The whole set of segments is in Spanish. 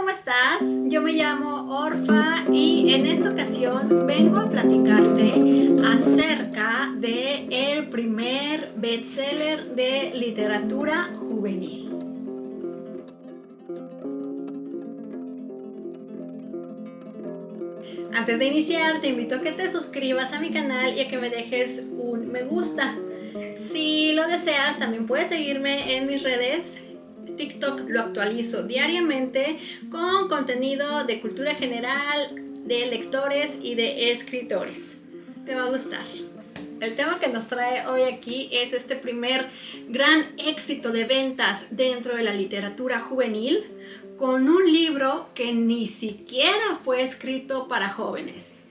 ¿cómo estás? Yo me llamo Orfa y en esta ocasión vengo a platicarte acerca de el primer bestseller de literatura juvenil. Antes de iniciar, te invito a que te suscribas a mi canal y a que me dejes un me gusta. Si lo deseas, también puedes seguirme en mis redes. TikTok lo actualizo diariamente con contenido de cultura general, de lectores y de escritores. Te va a gustar. El tema que nos trae hoy aquí es este primer gran éxito de ventas dentro de la literatura juvenil con un libro que ni siquiera fue escrito para jóvenes.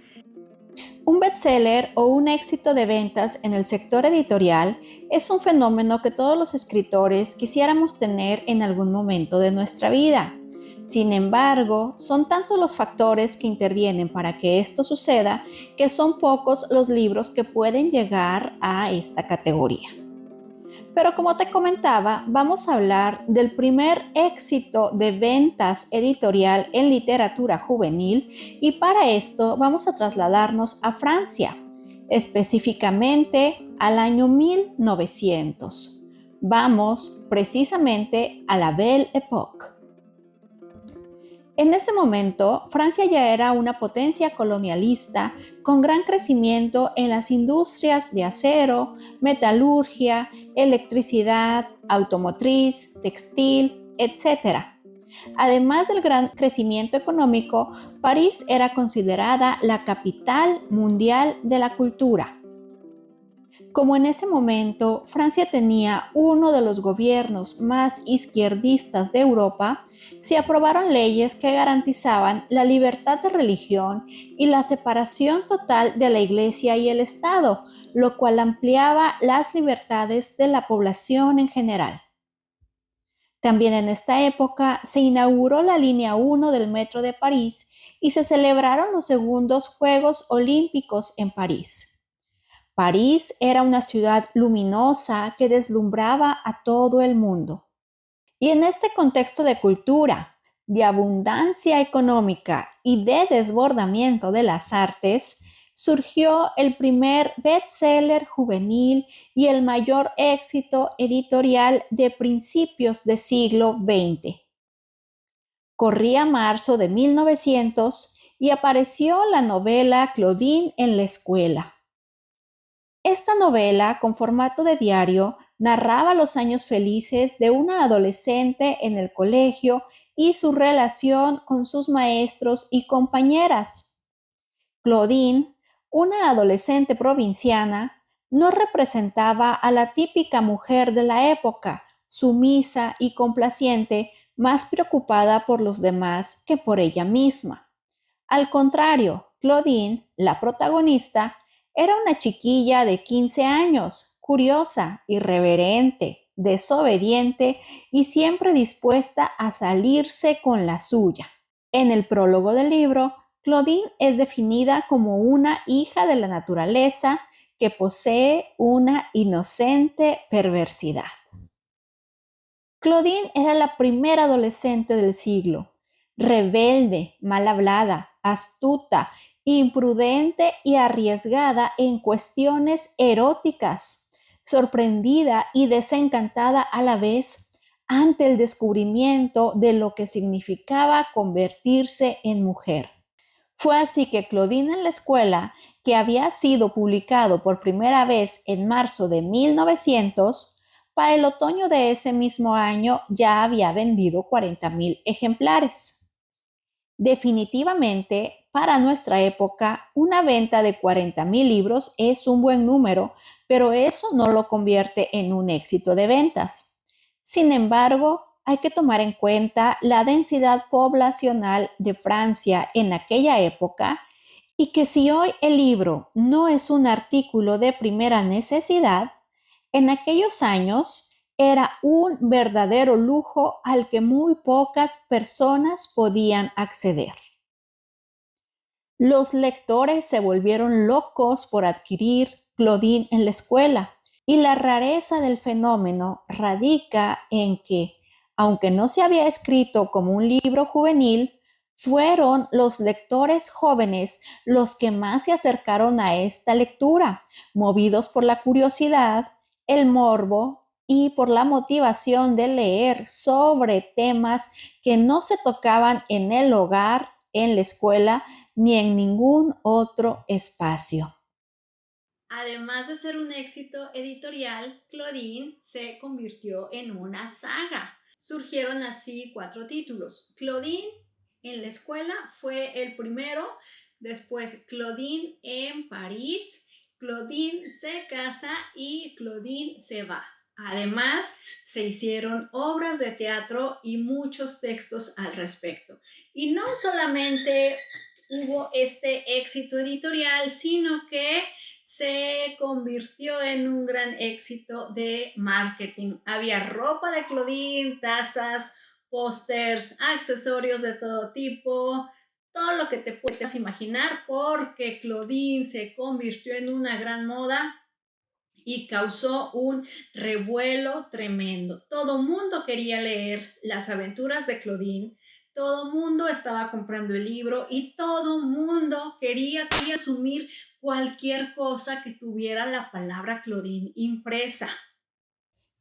Un bestseller o un éxito de ventas en el sector editorial es un fenómeno que todos los escritores quisiéramos tener en algún momento de nuestra vida. Sin embargo, son tantos los factores que intervienen para que esto suceda que son pocos los libros que pueden llegar a esta categoría. Pero como te comentaba, vamos a hablar del primer éxito de ventas editorial en literatura juvenil y para esto vamos a trasladarnos a Francia, específicamente al año 1900. Vamos precisamente a la Belle Époque. En ese momento, Francia ya era una potencia colonialista con gran crecimiento en las industrias de acero, metalurgia, electricidad, automotriz, textil, etc. Además del gran crecimiento económico, París era considerada la capital mundial de la cultura. Como en ese momento Francia tenía uno de los gobiernos más izquierdistas de Europa, se aprobaron leyes que garantizaban la libertad de religión y la separación total de la Iglesia y el Estado, lo cual ampliaba las libertades de la población en general. También en esta época se inauguró la línea 1 del metro de París y se celebraron los segundos Juegos Olímpicos en París. París era una ciudad luminosa que deslumbraba a todo el mundo. Y en este contexto de cultura, de abundancia económica y de desbordamiento de las artes, surgió el primer bestseller juvenil y el mayor éxito editorial de principios del siglo XX. Corría marzo de 1900 y apareció la novela Claudine en la escuela. Esta novela, con formato de diario, narraba los años felices de una adolescente en el colegio y su relación con sus maestros y compañeras. Claudine, una adolescente provinciana, no representaba a la típica mujer de la época, sumisa y complaciente, más preocupada por los demás que por ella misma. Al contrario, Claudine, la protagonista, era una chiquilla de 15 años, curiosa, irreverente, desobediente y siempre dispuesta a salirse con la suya. En el prólogo del libro, Claudine es definida como una hija de la naturaleza que posee una inocente perversidad. Claudine era la primera adolescente del siglo, rebelde, mal hablada, astuta, imprudente y arriesgada en cuestiones eróticas, sorprendida y desencantada a la vez ante el descubrimiento de lo que significaba convertirse en mujer. Fue así que Claudine en la escuela, que había sido publicado por primera vez en marzo de 1900, para el otoño de ese mismo año ya había vendido 40,000 ejemplares. Definitivamente, para nuestra época, una venta de 40,000 libros es un buen número, pero eso no lo convierte en un éxito de ventas. Sin embargo, hay que tomar en cuenta la densidad poblacional de Francia en aquella época y que si hoy el libro no es un artículo de primera necesidad, en aquellos años era un verdadero lujo al que muy pocas personas podían acceder. Los lectores se volvieron locos por adquirir Claudine en la escuela y la rareza del fenómeno radica en que, Aunque no se había escrito como un libro juvenil, fueron los lectores jóvenes los que más se acercaron a esta lectura, movidos por la curiosidad, el morbo y por la motivación de leer sobre temas que no se tocaban en el hogar, en la escuela, ni en ningún otro espacio. Además de ser un éxito editorial, Claudine se convirtió en una saga. Surgieron así 4 títulos. Claudine en la escuela fue el primero, después Claudine en París, Claudine se casa y Claudine se va. Además, se hicieron obras de teatro y muchos textos al respecto. Y no solamente hubo este éxito editorial, sino que se convirtió en un gran éxito de marketing. Había ropa de Claudine, tazas, pósters, accesorios de todo tipo, todo lo que te puedas imaginar, porque Claudine se convirtió en una gran moda y causó un revuelo tremendo. Todo mundo quería leer las aventuras de Claudine, todo mundo estaba comprando el libro y todo mundo quería asumir cualquier cosa que tuviera la palabra Claudine impresa.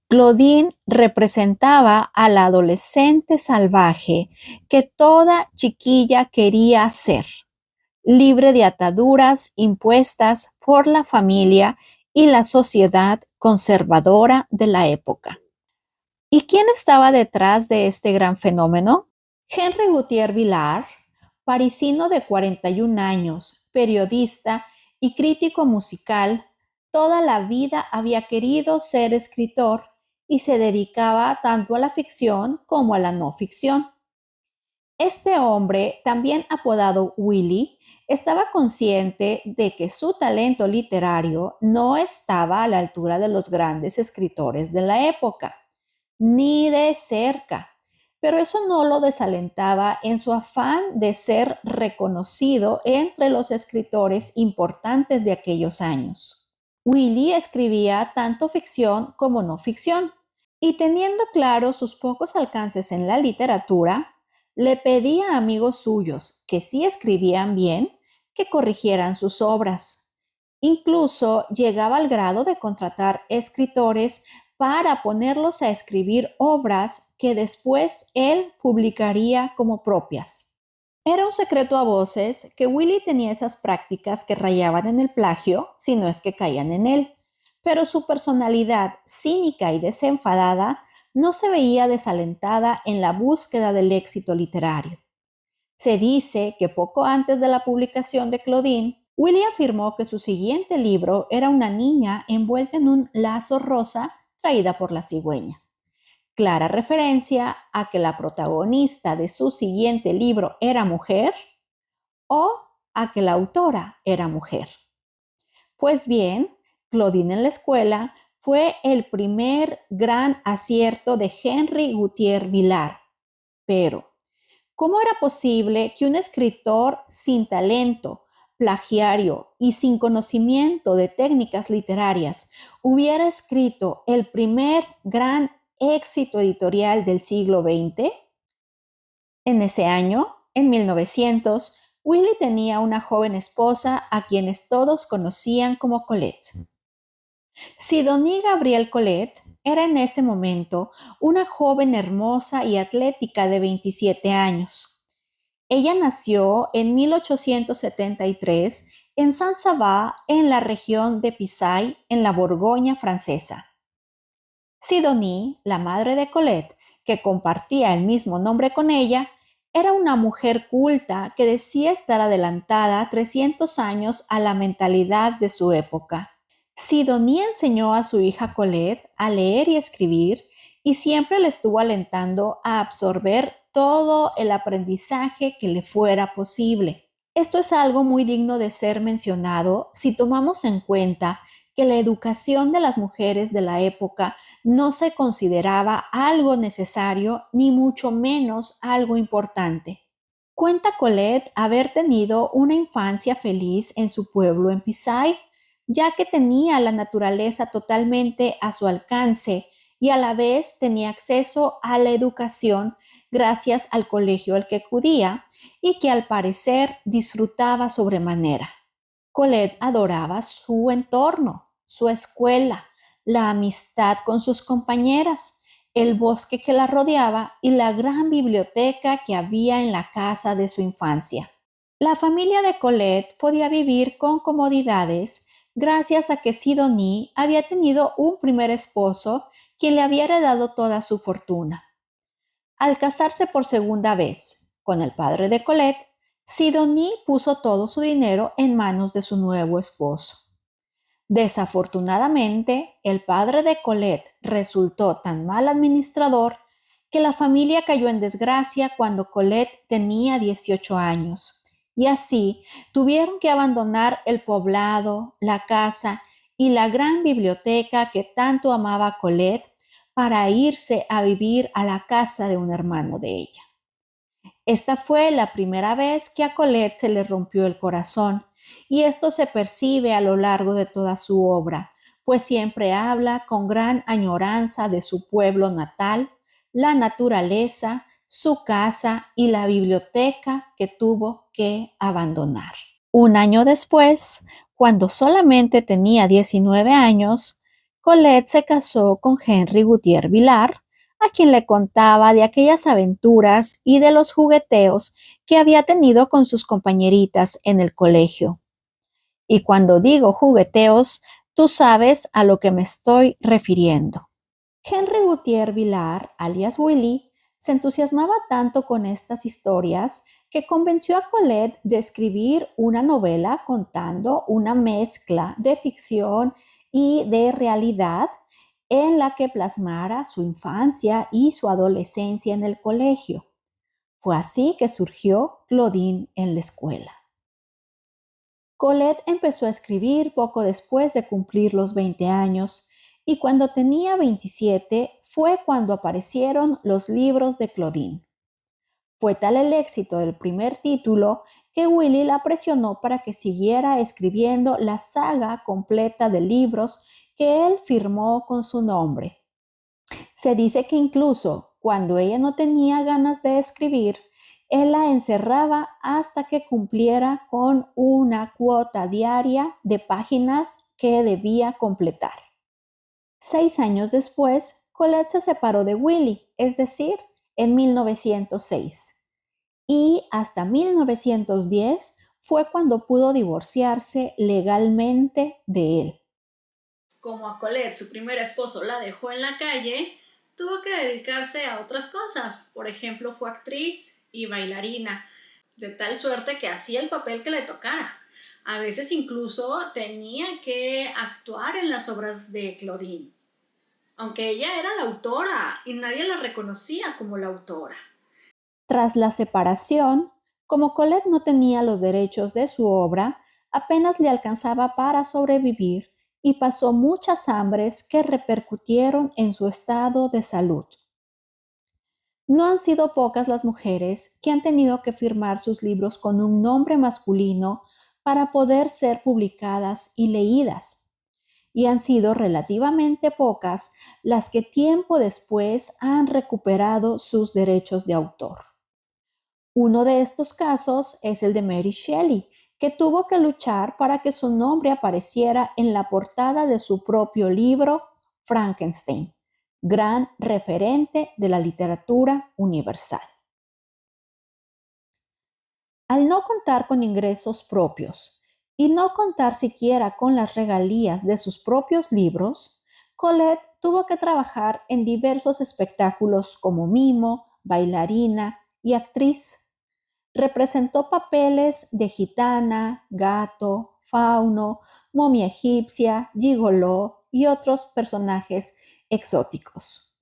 Claudine representaba al adolescente salvaje que toda chiquilla quería ser, libre de ataduras impuestas por la familia y la sociedad conservadora de la época. ¿Y quién estaba detrás de este gran fenómeno? Henry Gautier Villar, parisino de 41 años, periodista y crítico musical, toda la vida había querido ser escritor y se dedicaba tanto a la ficción como a la no ficción. Este hombre, también apodado Willy, estaba consciente de que su talento literario no estaba a la altura de los grandes escritores de la época, ni de cerca, pero eso no lo desalentaba en su afán de ser reconocido entre los escritores importantes de aquellos años. Willy escribía tanto ficción como no ficción, y teniendo claro sus pocos alcances en la literatura, le pedía a amigos suyos que sí escribían bien que corrigieran sus obras. Incluso llegaba al grado de contratar escritores para ponerlos a escribir obras que después él publicaría como propias. Era un secreto a voces que Willy tenía esas prácticas que rayaban en el plagio, si no es que caían en él, pero su personalidad cínica y desenfadada no se veía desalentada en la búsqueda del éxito literario. Se dice que poco antes de la publicación de Claudine, Willy afirmó que su siguiente libro era una niña envuelta en un lazo rosa traída por la cigüeña. Clara referencia a que la protagonista de su siguiente libro era mujer o a que la autora era mujer. Pues bien, Claudine en la escuela fue el primer gran acierto de Henry Gautier Villar. Pero, ¿cómo era posible que un escritor sin talento, plagiario y sin conocimiento de técnicas literarias hubiera escrito el primer gran éxito editorial del siglo XX? En ese año, en 1900, Willy tenía una joven esposa a quienes todos conocían como Colette. Sidonie Gabrielle Colette era en ese momento una joven hermosa y atlética de 27 años. Ella nació en 1873 en Saint-Sava, en la región de Pissay, en la Borgoña francesa. Sidonie, la madre de Colette, que compartía el mismo nombre con ella, era una mujer culta que decía estar adelantada 300 años a la mentalidad de su época. Sidonie enseñó a su hija Colette a leer y escribir y siempre le estuvo alentando a absorber todo el aprendizaje que le fuera posible. Esto es algo muy digno de ser mencionado si tomamos en cuenta que la educación de las mujeres de la época no se consideraba algo necesario ni mucho menos algo importante. Cuenta Colette haber tenido una infancia feliz en su pueblo en Pissay, ya que tenía la naturaleza totalmente a su alcance y a la vez tenía acceso a la educación gracias al colegio al que acudía y que al parecer disfrutaba sobremanera. Colette adoraba su entorno, su escuela, la amistad con sus compañeras, el bosque que la rodeaba y la gran biblioteca que había en la casa de su infancia. La familia de Colette podía vivir con comodidades gracias a que Sidonie había tenido un primer esposo quien le había heredado toda su fortuna. Al casarse por segunda vez con el padre de Colette, Sidonie puso todo su dinero en manos de su nuevo esposo. Desafortunadamente, el padre de Colette resultó tan mal administrador que la familia cayó en desgracia cuando Colette tenía 18 años. Y así tuvieron que abandonar el poblado, la casa y la gran biblioteca que tanto amaba Colette para irse a vivir a la casa de un hermano de ella. Esta fue la primera vez que a Colette se le rompió el corazón, y esto se percibe a lo largo de toda su obra, pues siempre habla con gran añoranza de su pueblo natal, la naturaleza, su casa y la biblioteca que tuvo que abandonar. Un año después, cuando solamente tenía 19 años, Colette se casó con Henry Gautier Villar, a quien le contaba de aquellas aventuras y de los jugueteos que había tenido con sus compañeritas en el colegio. Y cuando digo jugueteos, tú sabes a lo que me estoy refiriendo. Henry Gautier Villar, alias Willy, se entusiasmaba tanto con estas historias que convenció a Colette de escribir una novela contando una mezcla de ficción y de realidad en la que plasmara su infancia y su adolescencia en el colegio. Fue así que surgió Claudine en la escuela. Colette empezó a escribir poco después de cumplir los 20 años y cuando tenía 27 fue cuando aparecieron los libros de Claudine. Fue tal el éxito del primer título que Willy la presionó para que siguiera escribiendo la saga completa de libros que él firmó con su nombre. Se dice que incluso cuando ella no tenía ganas de escribir, él la encerraba hasta que cumpliera con una cuota diaria de páginas que debía completar. 6 años después, Colette se separó de Willy, es decir, en 1906. Y hasta 1910 fue cuando pudo divorciarse legalmente de él. Como a Colette su primer esposo la dejó en la calle, tuvo que dedicarse a otras cosas. Por ejemplo, fue actriz y bailarina, de tal suerte que hacía el papel que le tocara. A veces incluso tenía que actuar en las obras de Claudine, aunque ella era la autora y nadie la reconocía como la autora. Tras la separación, como Colette no tenía los derechos de su obra, apenas le alcanzaba para sobrevivir y pasó muchas hambres que repercutieron en su estado de salud. No han sido pocas las mujeres que han tenido que firmar sus libros con un nombre masculino para poder ser publicadas y leídas, y han sido relativamente pocas las que tiempo después han recuperado sus derechos de autor. Uno de estos casos es el de Mary Shelley, que tuvo que luchar para que su nombre apareciera en la portada de su propio libro, Frankenstein, gran referente de la literatura universal. Al no contar con ingresos propios y no contar siquiera con las regalías de sus propios libros, Colette tuvo que trabajar en diversos espectáculos como mimo, bailarina y actriz. Representó papeles de gitana, gato, fauno, momia egipcia, gigoló y otros personajes exóticos.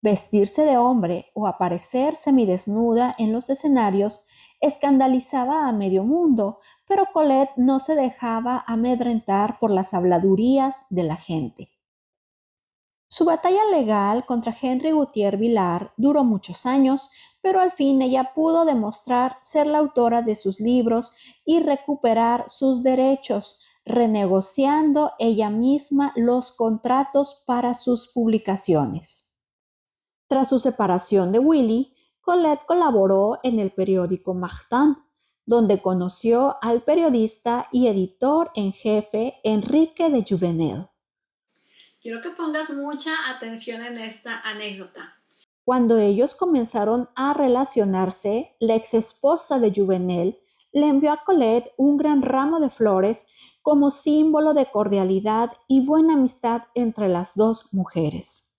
Vestirse de hombre o aparecer semidesnuda en los escenarios escandalizaba a medio mundo, pero Colette no se dejaba amedrentar por las habladurías de la gente. Su batalla legal contra Henry Gautier Villar duró muchos años, pero al fin ella pudo demostrar ser la autora de sus libros y recuperar sus derechos, renegociando ella misma los contratos para sus publicaciones. Tras su separación de Willy, Colette colaboró en el periódico Martin, donde conoció al periodista y editor en jefe Enrique de Jouvenel. Quiero que pongas mucha atención en esta anécdota. Cuando ellos comenzaron a relacionarse, la ex esposa de Jouvenel le envió a Colette un gran ramo de flores como símbolo de cordialidad y buena amistad entre las dos mujeres.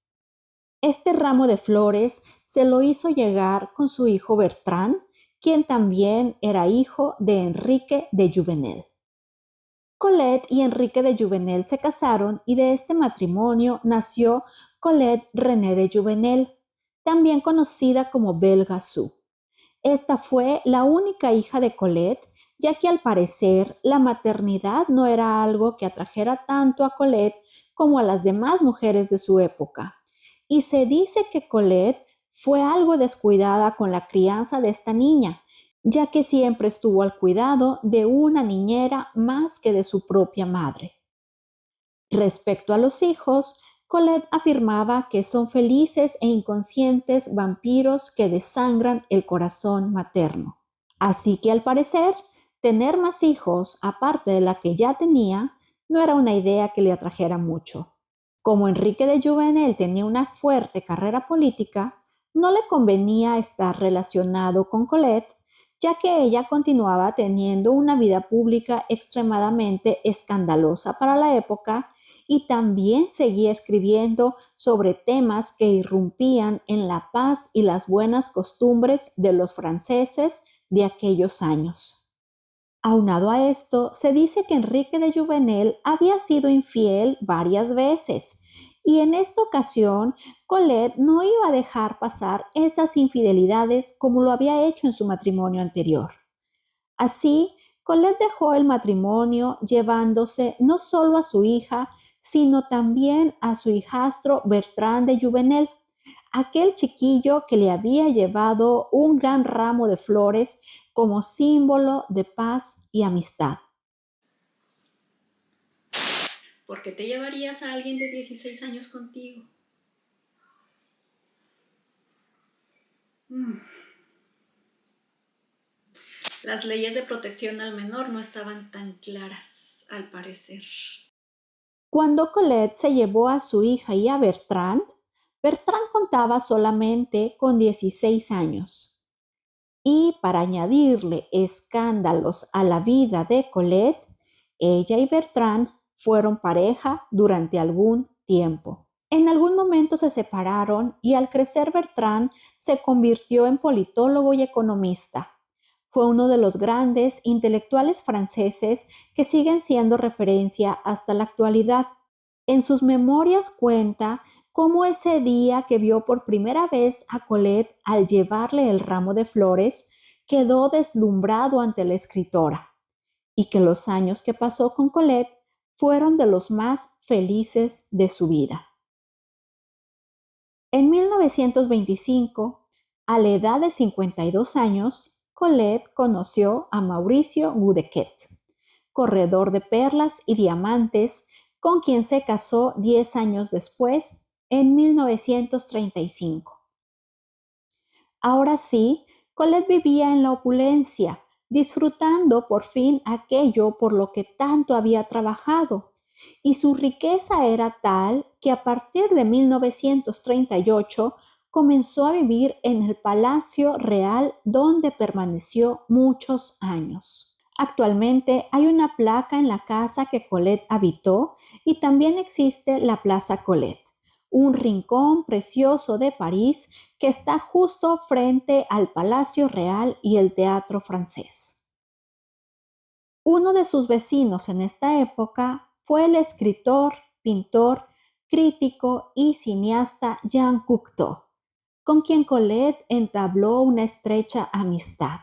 Este ramo de flores se lo hizo llegar con su hijo Bertrand, quien también era hijo de Enrique de Jouvenel. Colette y Enrique de Jouvenel se casaron y de este matrimonio nació Colette René de Jouvenel, también conocida como Belle Gazou. Esta fue la única hija de Colette, ya que al parecer la maternidad no era algo que atrajera tanto a Colette como a las demás mujeres de su época. Y se dice que Colette fue algo descuidada con la crianza de esta niña, ya que siempre estuvo al cuidado de una niñera más que de su propia madre. Respecto a los hijos, Colette afirmaba que son felices e inconscientes vampiros que desangran el corazón materno. Así que al parecer, tener más hijos aparte de la que ya tenía no era una idea que le atrajera mucho. Como Enrique de Jouvenel tenía una fuerte carrera política, no le convenía estar relacionado con Colette, ya que ella continuaba teniendo una vida pública extremadamente escandalosa para la época y también seguía escribiendo sobre temas que irrumpían en la paz y las buenas costumbres de los franceses de aquellos años. Aunado a esto, se dice que Enrique de Jouvenel había sido infiel varias veces y en esta ocasión Colette no iba a dejar pasar esas infidelidades como lo había hecho en su matrimonio anterior. Así, Colette dejó el matrimonio llevándose no solo a su hija, sino también a su hijastro Bertrand de Jouvenel, aquel chiquillo que le había llevado un gran ramo de flores como símbolo de paz y amistad. ¿Por qué te llevarías a alguien de 16 años contigo? Las leyes de protección al menor no estaban tan claras, al parecer. Cuando Colette se llevó a su hija y a Bertrand, Bertrand contaba solamente con 16 años. Y para añadirle escándalos a la vida de Colette, ella y Bertrand fueron pareja durante algún tiempo. En algún momento se separaron y al crecer Bertrand se convirtió en politólogo y economista. Fue uno de los grandes intelectuales franceses que siguen siendo referencia hasta la actualidad. En sus memorias cuenta cómo ese día que vio por primera vez a Colette al llevarle el ramo de flores, quedó deslumbrado ante la escritora y que los años que pasó con Colette fueron de los más felices de su vida. En 1925, a la edad de 52 años, Colette conoció a Mauricio Goudequet, corredor de perlas y diamantes, con quien se casó 10 años después, en 1935. Ahora sí, Colette vivía en la opulencia, disfrutando por fin aquello por lo que tanto había trabajado, y su riqueza era tal que a partir de 1938 comenzó a vivir en el Palacio Real donde permaneció muchos años. Actualmente hay una placa en la casa que Colette habitó y también existe la Plaza Colette, un rincón precioso de París que está justo frente al Palacio Real y el Teatro Francés. Uno de sus vecinos en esta época fue el escritor, pintor, crítico y cineasta Jean Cocteau, con quien Colette entabló una estrecha amistad.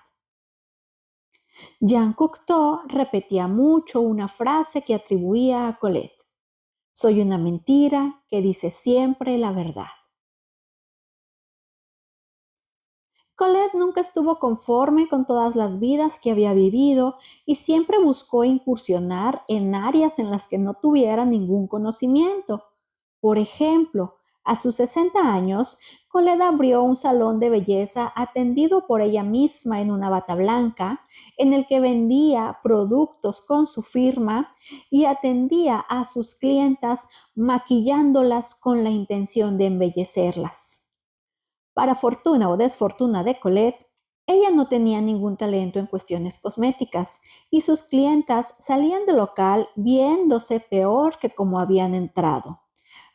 Jean Cocteau repetía mucho una frase que atribuía a Colette: «Soy una mentira que dice siempre la verdad». Colette nunca estuvo conforme con todas las vidas que había vivido y siempre buscó incursionar en áreas en las que no tuviera ningún conocimiento. Por ejemplo, a sus 60 años, Colette abrió un salón de belleza atendido por ella misma en una bata blanca, en el que vendía productos con su firma y atendía a sus clientas maquillándolas con la intención de embellecerlas. Para fortuna o desfortuna de Colette, ella no tenía ningún talento en cuestiones cosméticas y sus clientas salían del local viéndose peor que como habían entrado.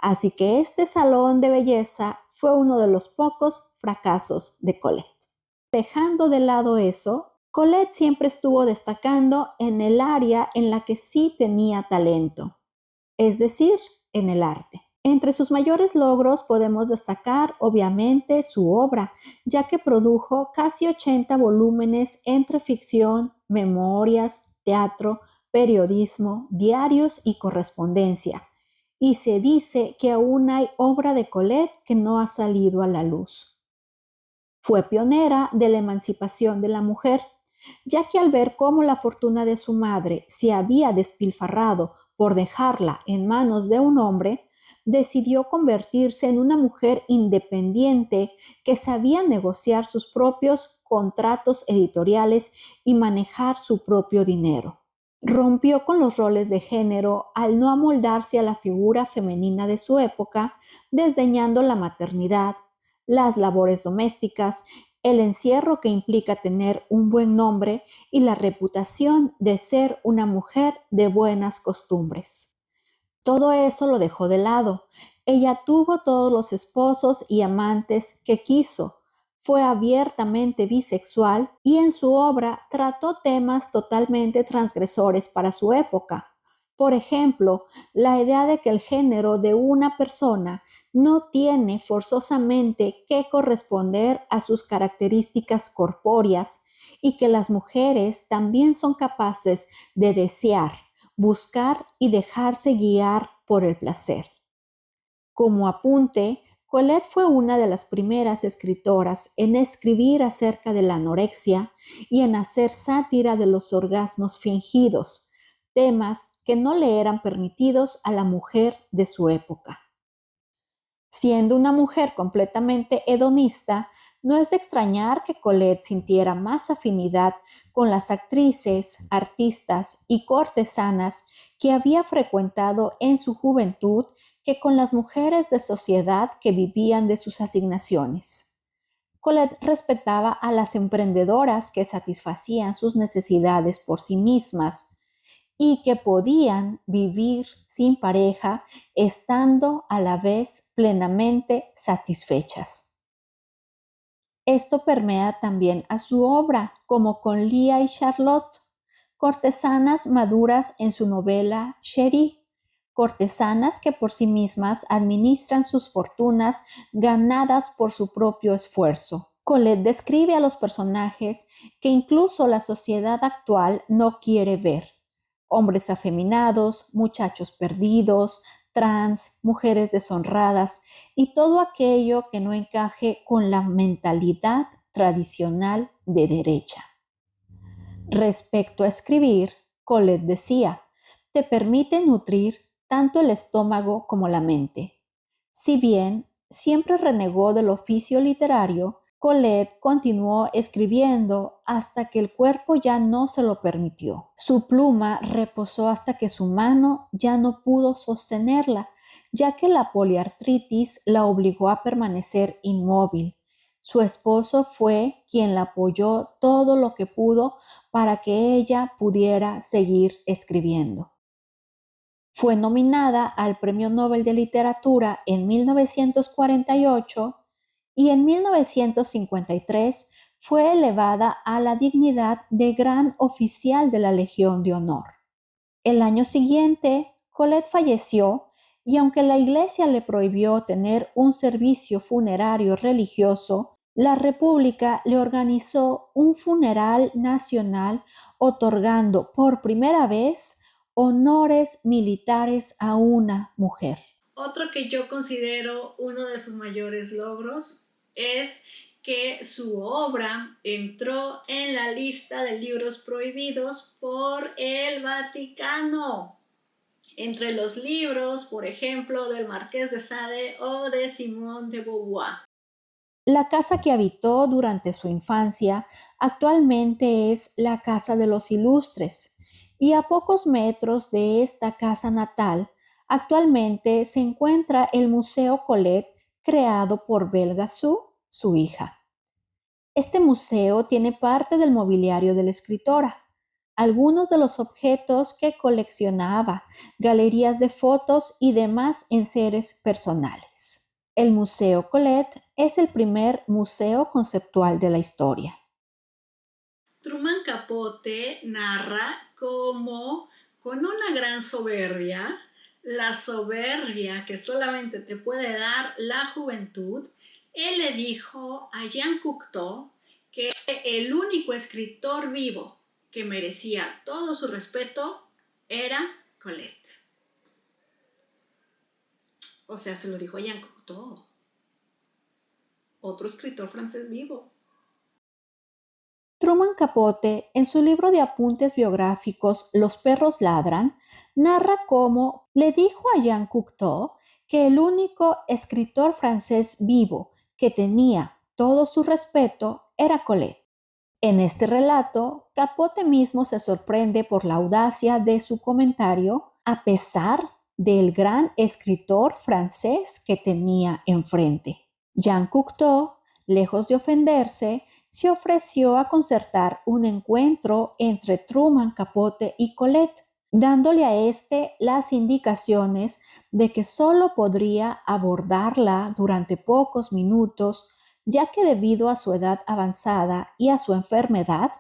Así que este salón de belleza fue uno de los pocos fracasos de Colette. Dejando de lado eso, Colette siempre estuvo destacando en el área en la que sí tenía talento, es decir, en el arte. Entre sus mayores logros podemos destacar obviamente su obra, ya que produjo casi 80 volúmenes entre ficción, memorias, teatro, periodismo, diarios y correspondencia. Y se dice que aún hay obra de Colette que no ha salido a la luz. Fue pionera de la emancipación de la mujer, ya que al ver cómo la fortuna de su madre se había despilfarrado por dejarla en manos de un hombre, decidió convertirse en una mujer independiente que sabía negociar sus propios contratos editoriales y manejar su propio dinero. Rompió con los roles de género al no amoldarse a la figura femenina de su época, desdeñando la maternidad, las labores domésticas, el encierro que implica tener un buen nombre y la reputación de ser una mujer de buenas costumbres. Todo eso lo dejó de lado. Ella tuvo todos los esposos y amantes que quiso. Fue abiertamente bisexual y en su obra trató temas totalmente transgresores para su época. Por ejemplo, la idea de que el género de una persona no tiene forzosamente que corresponder a sus características corpóreas y que las mujeres también son capaces de desear, buscar y dejarse guiar por el placer. Como apunte, Colette fue una de las primeras escritoras en escribir acerca de la anorexia y en hacer sátira de los orgasmos fingidos, temas que no le eran permitidos a la mujer de su época. Siendo una mujer completamente hedonista, no es de extrañar que Colette sintiera más afinidad con las actrices, artistas y cortesanas que había frecuentado en su juventud que con las mujeres de sociedad que vivían de sus asignaciones. Colette respetaba a las emprendedoras que satisfacían sus necesidades por sí mismas y que podían vivir sin pareja estando a la vez plenamente satisfechas. Esto permea también a su obra, como con Leah y Charlotte, cortesanas maduras en su novela Cherie, cortesanas que por sí mismas administran sus fortunas ganadas por su propio esfuerzo. Colette describe a los personajes que incluso la sociedad actual no quiere ver: hombres afeminados, muchachos perdidos, trans, mujeres deshonradas y todo aquello que no encaje con la mentalidad tradicional de derecha. Respecto a escribir, Colette decía: te permite nutrir tanto el estómago como la mente. Si bien siempre renegó del oficio literario, Colette continuó escribiendo hasta que el cuerpo ya no se lo permitió. Su pluma reposó hasta que su mano ya no pudo sostenerla, ya que la poliartritis la obligó a permanecer inmóvil. Su esposo fue quien la apoyó todo lo que pudo para que ella pudiera seguir escribiendo. Fue nominada al Premio Nobel de Literatura en 1948 y en 1953 fue elevada a la dignidad de Gran Oficial de la Legión de Honor. El año siguiente, Colette falleció y aunque la Iglesia le prohibió tener un servicio funerario religioso, la República le organizó un funeral nacional otorgando por primera vez honores militares a una mujer. Otro que yo considero uno de sus mayores logros es que su obra entró en la lista de libros prohibidos por el Vaticano. Entre los libros, por ejemplo, del Marqués de Sade o de Simone de Beauvoir. La casa que habitó durante su infancia actualmente es la Casa de los Ilustres y a pocos metros de esta casa natal actualmente se encuentra el Museo Colette creado por Belgasou, su hija. Este museo tiene parte del mobiliario de la escritora, algunos de los objetos que coleccionaba, galerías de fotos y demás enseres personales. El Museo Colette es el primer museo conceptual de la historia. Truman Capote narra cómo, con una gran soberbia, la soberbia que solamente te puede dar la juventud, él le dijo a Jean Cocteau que el único escritor vivo que merecía todo su respeto era Colette. O sea, se lo dijo a Jean Cocteau, otro escritor francés vivo. Truman Capote, en su libro de apuntes biográficos Los perros ladran, narra cómo le dijo a Jean Cocteau que el único escritor francés vivo que tenía todo su respeto era Colette. En este relato, Capote mismo se sorprende por la audacia de su comentario a pesar del gran escritor francés que tenía enfrente. Jean Cocteau, lejos de ofenderse, se ofreció a concertar un encuentro entre Truman Capote y Colette, dándole a éste las indicaciones de que solo podría abordarla durante pocos minutos, ya que debido a su edad avanzada y a su enfermedad,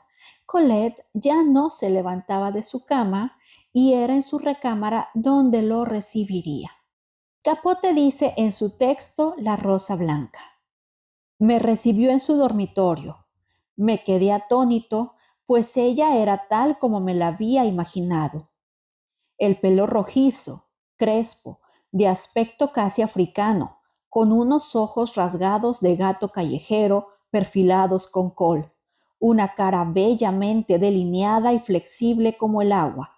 Colette ya no se levantaba de su cama y era en su recámara donde lo recibiría. Capote dice en su texto La Rosa Blanca: me recibió en su dormitorio. Me quedé atónito, pues ella era tal como me la había imaginado. El pelo rojizo, crespo, de aspecto casi africano, con unos ojos rasgados de gato callejero perfilados con col, una cara bellamente delineada y flexible como el agua,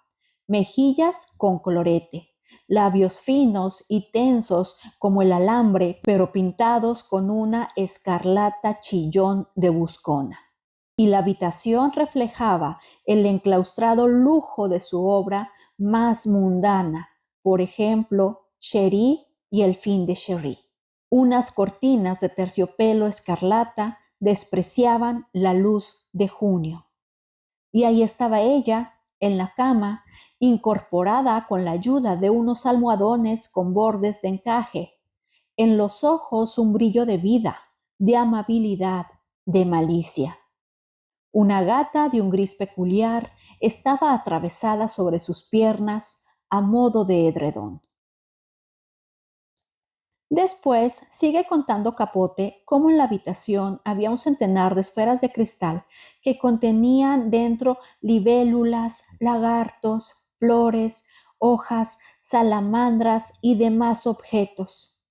mejillas con colorete, labios finos y tensos como el alambre, pero pintados con una escarlata chillón de buscona. Y la habitación reflejaba el enclaustrado lujo de su obra más mundana, por ejemplo, Chéri y el fin de Chéri. Unas cortinas de terciopelo escarlata despreciaban la luz de junio. Y ahí estaba ella, en la cama, incorporada con la ayuda de unos almohadones con bordes de encaje. En los ojos un brillo de vida, de amabilidad, de malicia. Una gata de un gris peculiar estaba atravesada sobre sus piernas a modo de edredón. Después sigue contando Capote cómo en la habitación había un centenar de esferas de cristal que contenían dentro libélulas, lagartos, flores, hojas, salamandras y demás objetos.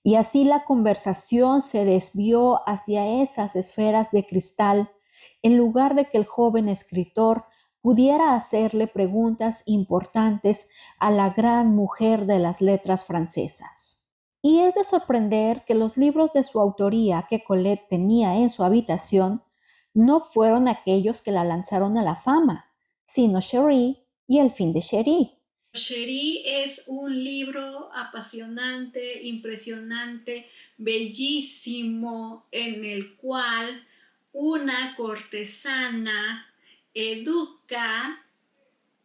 Y así la conversación se desvió hacia esas esferas de cristal en lugar de que el joven escritor pudiera hacerle preguntas importantes a la gran mujer de las letras francesas. Y es de sorprender que los libros de su autoría que Colette tenía en su habitación no fueron aquellos que la lanzaron a la fama, sino Chéri y el fin de Chéri. Chéri es un libro apasionante, impresionante, bellísimo, en el cual una cortesana educa,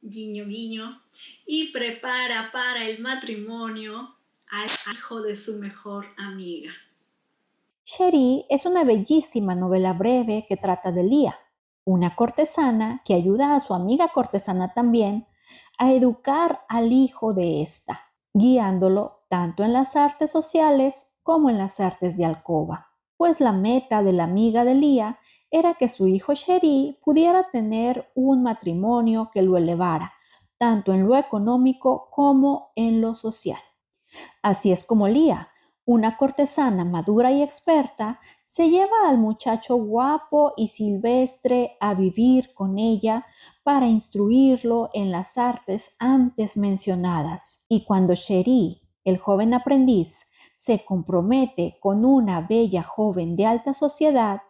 guiño guiño, y prepara para el matrimonio al hijo de su mejor amiga. Chéri es una bellísima novela breve que trata de Lía, una cortesana que ayuda a su amiga cortesana también a educar al hijo de ésta, guiándolo tanto en las artes sociales como en las artes de alcoba, pues la meta de la amiga de Lía era que su hijo Chéri pudiera tener un matrimonio que lo elevara, tanto en lo económico como en lo social. Así es como Lía, Una cortesana madura y experta se lleva al muchacho guapo y silvestre a vivir con ella para instruirlo en las artes antes mencionadas. Y cuando Cherie, el joven aprendiz, se compromete con una bella joven de alta sociedad,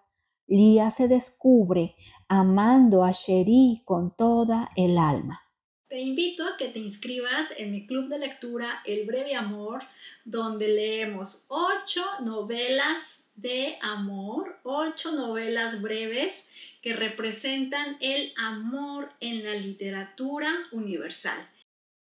Lia se descubre amando a Cherie con toda el alma. Te invito a que te inscribas en mi club de lectura El Breve Amor, donde leemos 8 novelas de amor, 8 novelas breves que representan el amor en la literatura universal.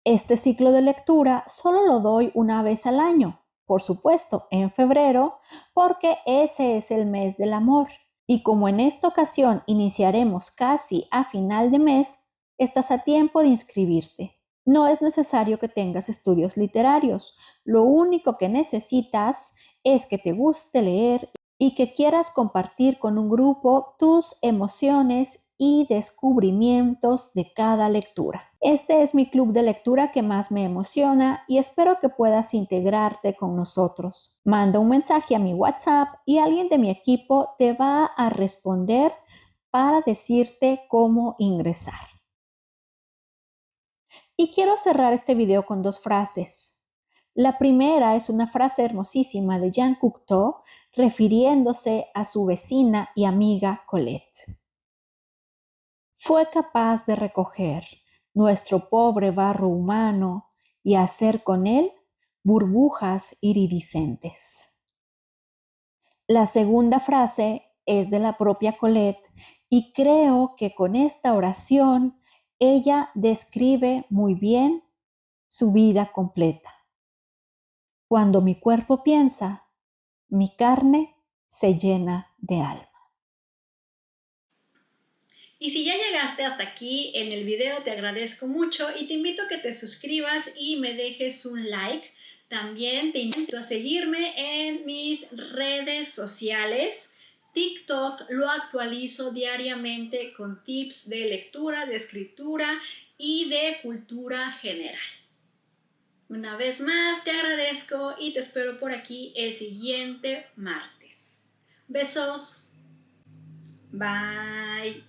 Este ciclo de lectura solo lo doy una vez al año, por supuesto, en febrero, porque ese es el mes del amor. Y como en esta ocasión iniciaremos casi a final de mes, estás a tiempo de inscribirte. No es necesario que tengas estudios literarios. Lo único que necesitas es que te guste leer y que quieras compartir con un grupo tus emociones y descubrimientos de cada lectura. Este es mi club de lectura que más me emociona y espero que puedas integrarte con nosotros. Manda un mensaje a mi WhatsApp y alguien de mi equipo te va a responder para decirte cómo ingresar. Y quiero cerrar este video con 2 frases. La primera es una frase hermosísima de Jean Cocteau refiriéndose a su vecina y amiga Colette. Fue capaz de recoger nuestro pobre barro humano y hacer con él burbujas iridiscentes. La segunda frase es de la propia Colette y creo que con esta oración ella describe muy bien su vida completa. Cuando mi cuerpo piensa, mi carne se llena de alma. Y si ya llegaste hasta aquí en el video, te agradezco mucho y te invito a que te suscribas y me dejes un like. También te invito a seguirme en mis redes sociales. TikTok lo actualizo diariamente con tips de lectura, de escritura y de cultura general. Una vez más te agradezco y te espero por aquí el siguiente martes. Besos. Bye.